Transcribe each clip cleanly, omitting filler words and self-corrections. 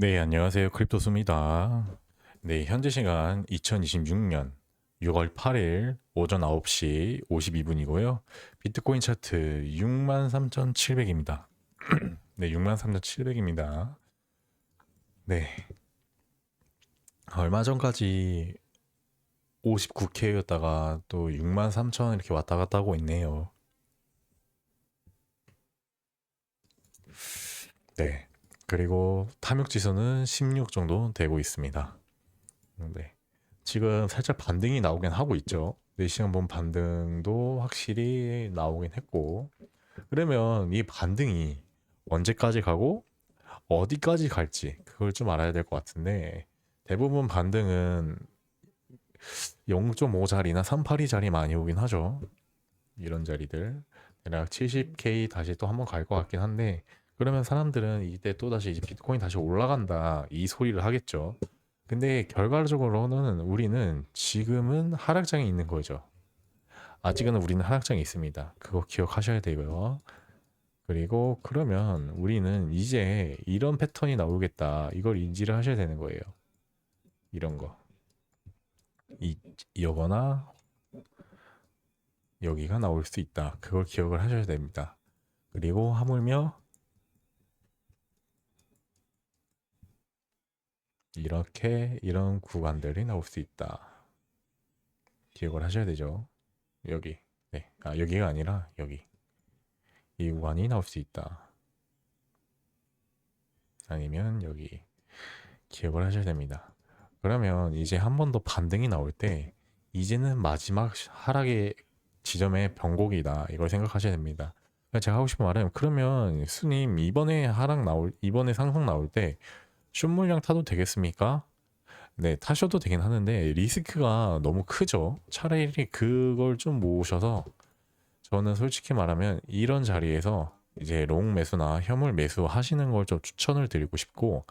네, 안녕하세요. 크립토스입니다. 네, 현재 시간 2026년 6월 8일 오전 9시 52분이고요. 비트코인 차트 63,700입니다. 네, 63,700입니다. 네, 얼마 전까지 59K였다가 또 63,000 이렇게 왔다 갔다 하고 있네요. 네, 그리고 탐욕 지수는 16 정도 되고 있습니다. 네. 지금 살짝 반등이 나오긴 하고 있죠. 4시간 본 반등도 확실히 나오긴 했고. 그러면 이 반등이 언제까지 가고 어디까지 갈지 그걸 좀 알아야 될 것 같은데 대부분 반등은 0.5 자리나 382 자리 많이 오긴 하죠. 이런 자리들. 대략 70K 다시 또 한번 갈 것 같긴 한데 그러면 사람들은 이때 또 다시 이제 비트코인 다시 올라간다 이 소리를 하겠죠. 근데 결과적으로는 우리는 지금은 하락장에 있는 거죠. 아직은 우리는 하락장에 있습니다. 그거 기억하셔야 되고요. 그리고 그러면 우리는 이제 이런 패턴이 나오겠다. 이걸 인지를 하셔야 되는 거예요. 이런 거. 이, 이거나 여기가 나올 수 있다. 그걸 기억을 하셔야 됩니다. 그리고 하물며 이렇게 이런 구간들이 나올 수 있다. 기억을 하셔야 되죠. 여기. 네. 아, 여기가 아니라 여기. 이 구간이 나올 수 있다. 아니면 여기 기억을 하셔야 됩니다. 그러면 이제 한 번 더 반등이 나올 때 이제는 마지막 하락의 지점의 변곡이다. 이걸 생각하셔야 됩니다. 그러니까 제가 하고 싶은 말은 그러면 스님 이번에 상승 나올 때 숏 물량 타도 되겠습니까? 네, 타셔도 되긴 하는데 리스크가 너무 크죠. 차라리 그걸 좀 모으셔서 저는 솔직히 말하면 이런 자리에서 이제 롱 매수나 현물 매수 하시는 걸 좀 추천을 드리고 싶고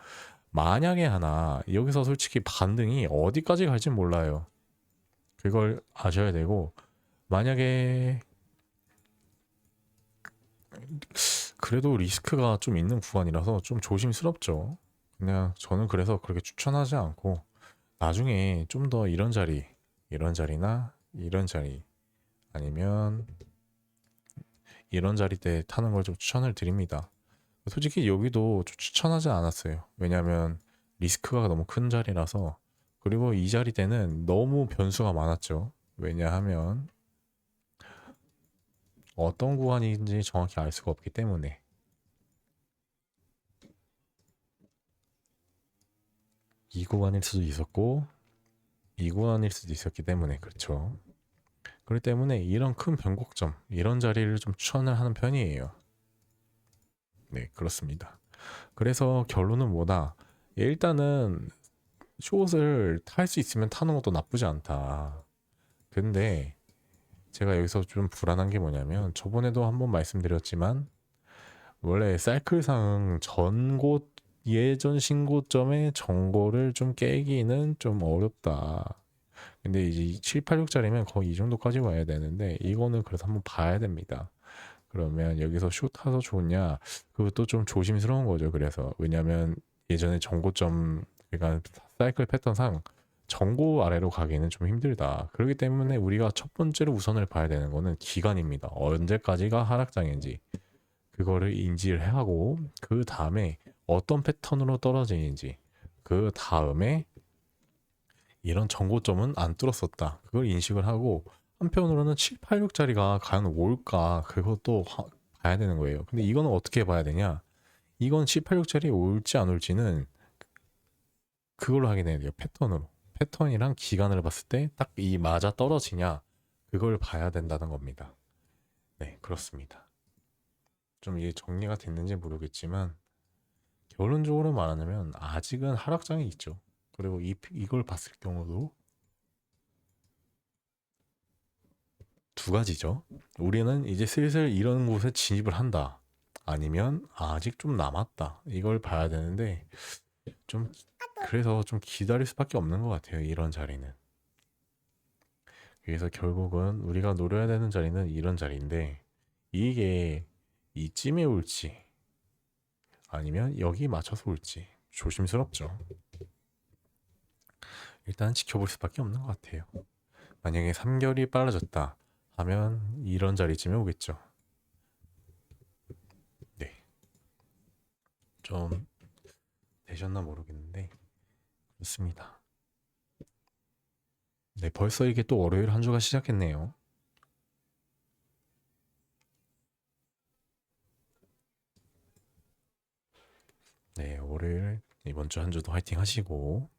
만약에 하나 여기서 솔직히 반등이 어디까지 갈지 몰라요. 그걸 아셔야 되고 만약에 그래도 리스크가 좀 있는 구간이라서 좀 조심스럽죠. 그냥 저는 그래서 그렇게 추천하지 않고 나중에 좀 더 이런 자리나 이런 자리 아니면 이런 자리 때 타는 걸 좀 추천을 드립니다. 솔직히 여기도 좀 추천하지 않았어요. 왜냐하면 리스크가 너무 큰 자리라서 그리고 이 자리 때는 너무 변수가 많았죠. 왜냐하면 어떤 구간인지 정확히 알 수가 없기 때문에 이 구간일 수도 있었고 이 구간일 수도 있었기 때문에 그렇죠. 그렇기 때문에 이런 큰 변곡점 이런 자리를 좀 추천을 하는 편이에요. 네, 그렇습니다. 그래서 결론은 뭐다? 일단은 숏을 탈 수 있으면 타는 것도 나쁘지 않다. 근데 제가 여기서 좀 불안한 게 뭐냐면 저번에도 한번 말씀드렸지만 원래 사이클상 전고 예전 신고점의 정고를 좀 깨기는 좀 어렵다. 근데 이제 7, 86짜리면 거의 이 정도까지 와야 되는데 이거는 그래서 한번 봐야 됩니다. 그러면 여기서 숏 타서 좋냐? 그것도 좀 조심스러운 거죠. 그래서 왜냐면 예전에 정고점 그러니까 사이클 패턴상 정고 아래로 가기는 좀 힘들다. 그렇기 때문에 우리가 첫 번째로 우선을 봐야 되는 거는 기간입니다. 언제까지가 하락장인지 그거를 인지를 하고 그 다음에 어떤 패턴으로 떨어지는지 그 다음에 이런 정고점은 안 뚫었었다. 그걸 인식을 하고 한편으로는 7, 86짜리가 과연 올까 그것도 봐야 되는 거예요. 근데 이거는 어떻게 봐야 되냐? 이건 7, 86짜리 올지 안 올지는 그걸로 확인해야 돼요. 패턴으로. 패턴이랑 기간을 봤을 때 딱 이 맞아 떨어지냐 그걸 봐야 된다는 겁니다. 네, 그렇습니다. 좀 이게 정리가 됐는지 모르겠지만 결론적으로 말하자면 아직은 하락장이 있죠. 그리고 이걸 봤을 경우도 두 가지죠. 우리는 이제 슬슬 이런 곳에 진입을 한다. 아니면 아직 좀 남았다. 이걸 봐야 되는데 좀 그래서 좀 기다릴 수밖에 없는 것 같아요. 이런 자리는. 그래서 결국은 우리가 노려야 되는 자리는 이런 자리인데 이게 이쯤에 올지 아니면 여기 맞춰서 올지 조심스럽죠. 일단 지켜볼 수밖에 없는 것 같아요. 만약에 3개월이 빨라졌다 하면 이런 자리쯤에 오겠죠. 네, 좀 되셨나 모르겠는데 그렇습니다. 네, 벌써 이게 또 월요일 한 주가 시작했네요. 네, 월요일 이번 주 한 주도 화이팅 하시고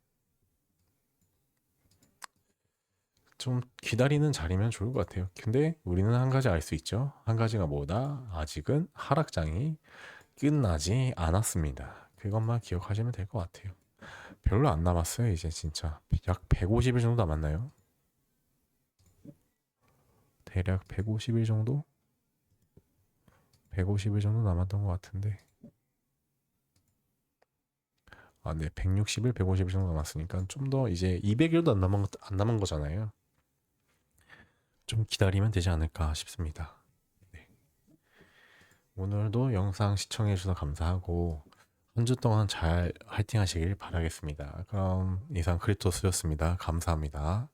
좀 기다리는 자리면 좋을 것 같아요. 근데 우리는 한 가지 알 수 있죠. 한 가지가 뭐다? 아직은 하락장이 끝나지 않았습니다. 그것만 기억하시면 될 것 같아요. 별로 안 남았어요, 이제 진짜. 약 150일 정도 남았나요? 대략 150일 정도? 150일 정도 남았던 것 같은데. 아, 네. 160일, 150일 정도 남았으니까 좀 더 이제 200일도 안 남은 거잖아요. 좀 기다리면 되지 않을까 싶습니다. 네. 오늘도 영상 시청해 주셔서 감사하고 한 주 동안 잘 화이팅 하시길 바라겠습니다. 그럼 이상 크리토스였습니다. 감사합니다.